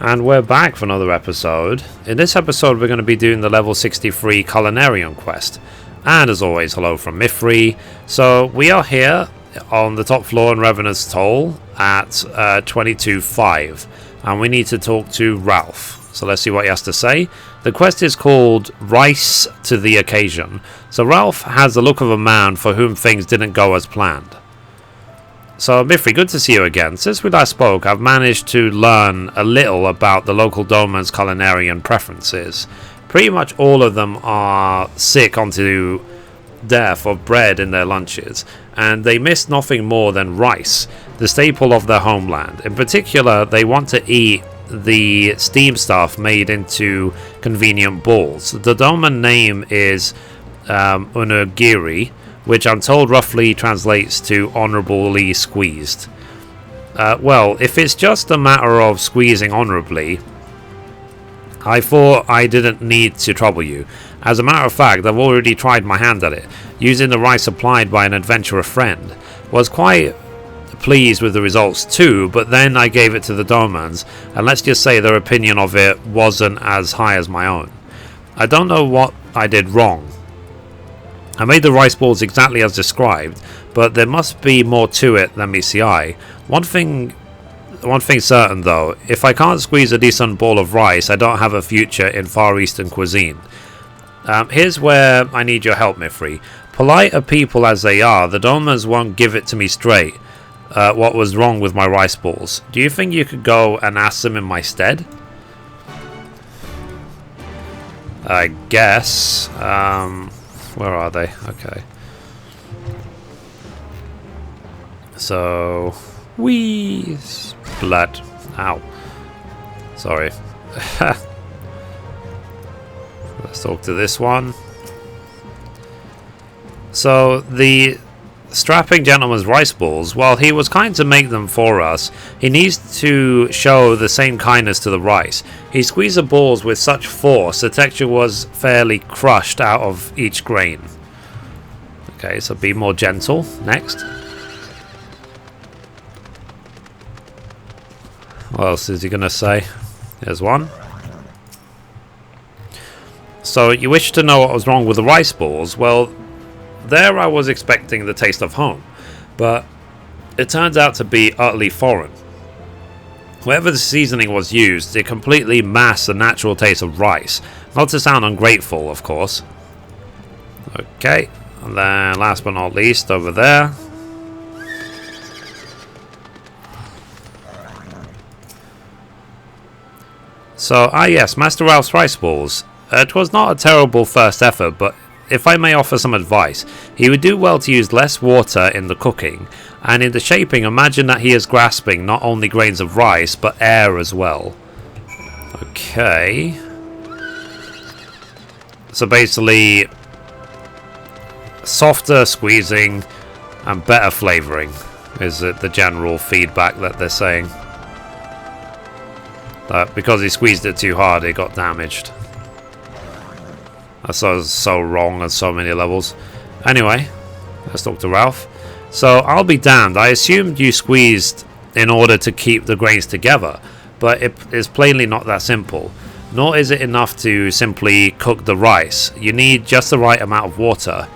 And we're back for another episode. In this episode we're going to be doing the level 63 Culinarian quest. And as always, hello from Mithrie. So we are here on the top floor in Revenant's Toll at 22.5. And we need to talk to Ralph. So let's see what he has to say. The quest is called Rice to the Occasion. So Ralph has the look of a man for whom things didn't go as planned. So Mithrie, good to see you again. Since we last spoke, I've managed to learn a little about the local domain's culinarian preferences. Pretty much all of them are sick onto death of bread in their lunches, and they miss nothing more than rice, the staple of their homeland. In particular, they want to eat the steam stuff made into convenient balls. The domain name is unagiri, which I'm told roughly translates to honourably squeezed. Well, if it's just a matter of squeezing honourably, I thought I didn't need to trouble you. As a matter of fact, I've already tried my hand at it, using the rice supplied by an adventurer friend. Was quite pleased with the results too, but then I gave it to the Domans, and let's just say their opinion of it wasn't as high as my own. I don't know what I did wrong. I made the rice balls exactly as described, but there must be more to it than meets the eye. One thing certain though, if I can't squeeze a decent ball of rice, I don't have a future in Far Eastern cuisine. Here's where I need your help, Mithrie. Polite a people as they are, the Domans won't give it to me straight. What was wrong with my rice balls? Do you think you could go and ask them in my stead? I guess. Where are they? Okay. So, wheeze blood. Ow. Sorry. Let's talk to this one. So, the strapping gentleman's rice balls, while he was kind to make them for us, he needs to show the same kindness to the rice. He squeezed the balls with such force, the texture was fairly crushed out of each grain. Okay, so be more gentle. Next. What else is he going to say? There's one. So, you wish to know what was wrong with the rice balls? Well, there I was expecting the taste of home, but it turns out to be utterly foreign. Whatever the seasoning was used, it completely masked the natural taste of rice. Not to sound ungrateful, of course. Okay, and then last but not least, over there. So, yes, Master Ralph's rice balls. It was not a terrible first effort, but if I may offer some advice, he would do well to use less water in the cooking, and in the shaping, imagine that he is grasping not only grains of rice, but air as well. Okay. So basically, softer squeezing and better flavouring is the general feedback that they're saying. That because he squeezed it too hard, it got damaged. That's so wrong on so many levels. Anyway, let's talk to Ralph. So, I'll be damned. I assumed you squeezed in order to keep the grains together, but it is plainly not that simple. Nor is it enough to simply cook the rice. You need just the right amount of water.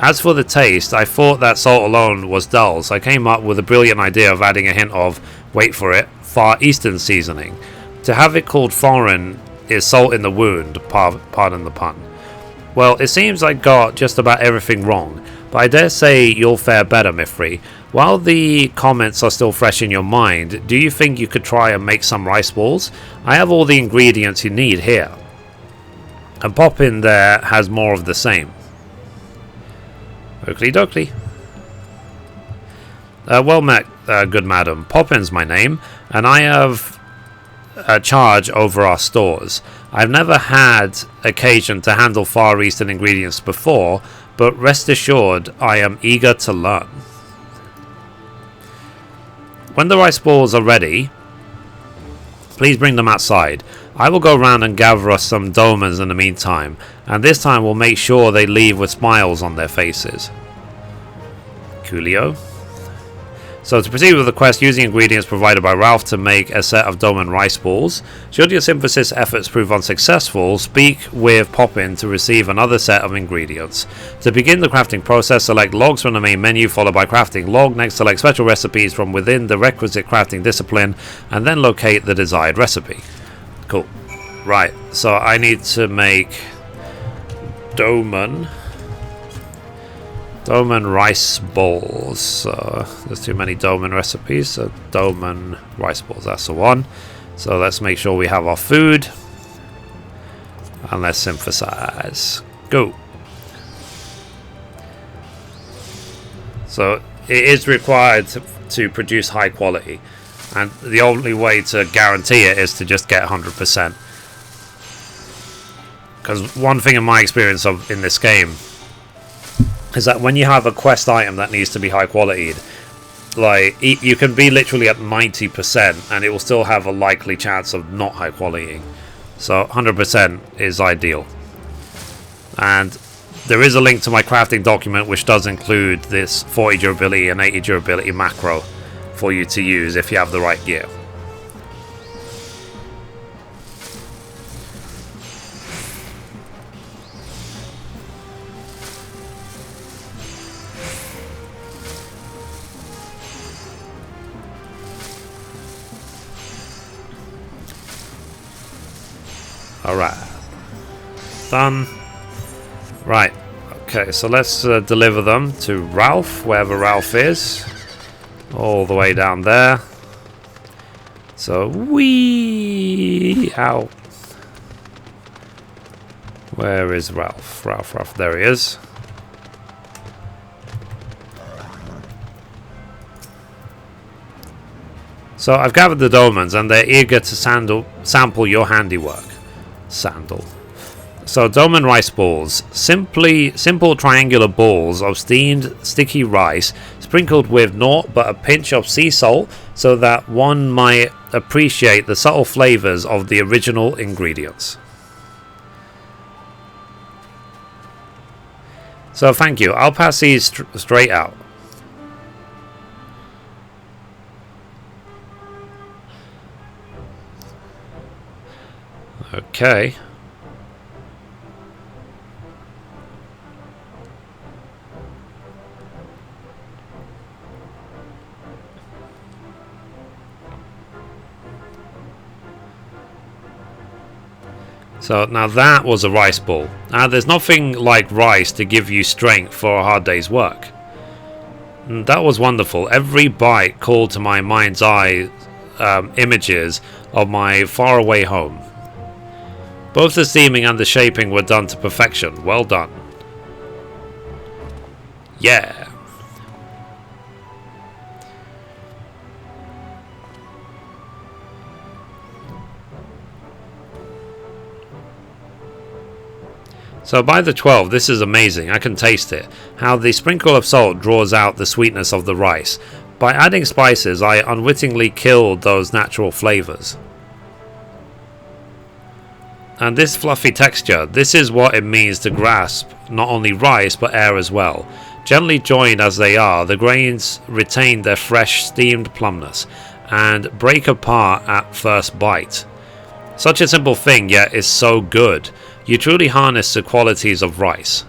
As for the taste, I thought that salt alone was dull, so I came up with a brilliant idea of adding a hint of, wait for it, Far Eastern seasoning. To have it called foreign is salt in the wound, pardon the pun. Well, it seems I got just about everything wrong, but I dare say you'll fare better, Mithrie. While the comments are still fresh in your mind, do you think you could try and make some rice balls? I have all the ingredients you need here. And Poppin there has more of the same. Oakley dokley. Well met, good madam. Poppin's my name, and I have a charge over our stores. I've never had occasion to handle Far Eastern ingredients before, but rest assured I am eager to learn. When the rice balls are ready, please bring them outside. I will go round and gather us some domans in the meantime, and this time we'll make sure they leave with smiles on their faces. Coolio. So to proceed with the quest, use the ingredients provided by Ralph to make a set of Doman rice balls. Should your synthesis efforts prove unsuccessful, speak with Poppin to receive another set of ingredients. To begin the crafting process, select logs from the main menu, followed by crafting log. Next, select special recipes from within the requisite crafting discipline, and then locate the desired recipe. Cool. Right, so I need to make Doman rice balls. So there's too many Doman recipes, so Doman rice balls, that's the one. So let's make sure we have our food, and let's synthesize. Go. So it is required to produce high quality, and the only way to guarantee it is to just get 100%. Because one thing in my experience in this game is that when you have a quest item that needs to be high quality, like you can be literally at 90% and it will still have a likely chance of not high quality. So 100% is ideal. And there is a link to my crafting document which does include this 40 durability and 80 durability macro for you to use if you have the right gear. Alright. Done. Right. Okay, so let's deliver them to Ralph, wherever Ralph is. All the way down there. So, wee out. Where is Ralph? Ralph, there he is. So I've gathered the Domans and they're eager to sample your handiwork. So Doman rice balls, simple triangular balls of steamed sticky rice sprinkled with naught but a pinch of sea salt so that one might appreciate the subtle flavors of the original ingredients. So thank you, I'll pass these straight out. Okay. So now that was a rice ball. Now there's nothing like rice to give you strength for a hard day's work. And that was wonderful. Every bite called to my mind's eye images of my faraway home. Both the steaming and the shaping were done to perfection. Well done. Yeah. So by the 12, this is amazing. I can taste it. How the sprinkle of salt draws out the sweetness of the rice. By adding spices, I unwittingly killed those natural flavors. And this fluffy texture, this is what it means to grasp not only rice but air as well. Gently joined as they are, the grains retain their fresh steamed plumpness and break apart at first bite. Such a simple thing, yet is so good. You truly harness the qualities of rice.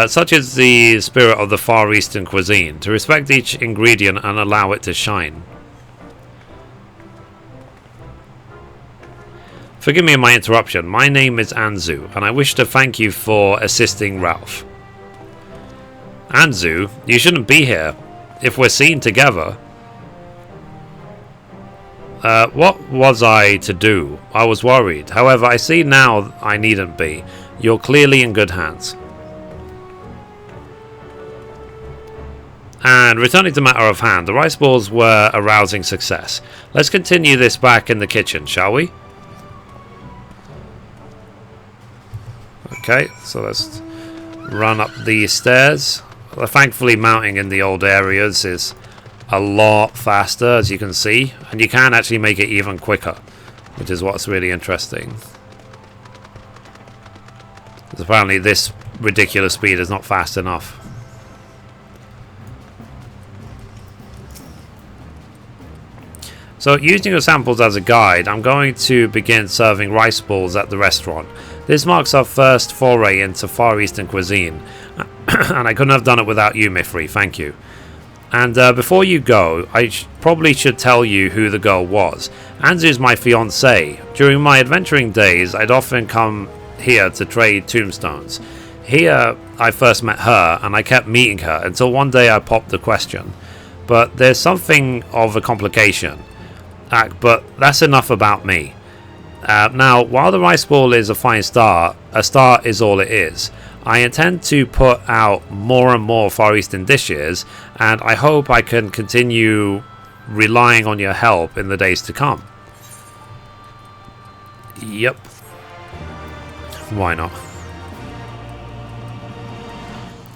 Such is the spirit of the Far Eastern cuisine, to respect each ingredient and allow it to shine. Forgive me my interruption. My name is Anzu, and I wish to thank you for assisting Ralph. Anzu, you shouldn't be here. If we're seen together... what was I to do? I was worried. However, I see now I needn't be. You're clearly in good hands. And returning to matter of hand, the rice balls were a rousing success. Let's continue this back in the kitchen, shall we? Okay, so let's run up these stairs. Well, thankfully, mounting in the old areas is a lot faster, as you can see, and you can actually make it even quicker, which is what's really interesting. Because apparently this ridiculous speed is not fast enough. So using your samples as a guide, I'm going to begin serving rice balls at the restaurant. This marks our first foray into Far Eastern cuisine, and I couldn't have done it without you, Mithrie, thank you. And before you go, I probably should tell you who the girl was. Anzu's my fiancée. During my adventuring days, I'd often come here to trade tombstones. Here, I first met her, and I kept meeting her until one day I popped the question. But there's something of a complication. But that's enough about me. Now, while the rice ball is a fine start, a start is all it is. I intend to put out more and more Far Eastern dishes, and I hope I can continue relying on your help in the days to come. Yep. Why not?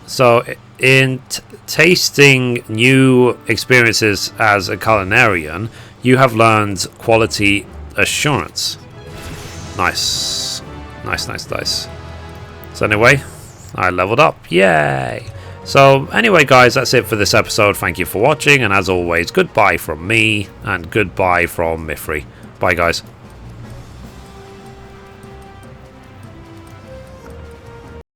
So, in tasting new experiences as a culinarian, you have learned quality assurance. Nice. Nice. So anyway, I leveled up. Yay! So anyway, guys, that's it for this episode. Thank you for watching, and as always, goodbye from me, and goodbye from Mithrie. Bye, guys.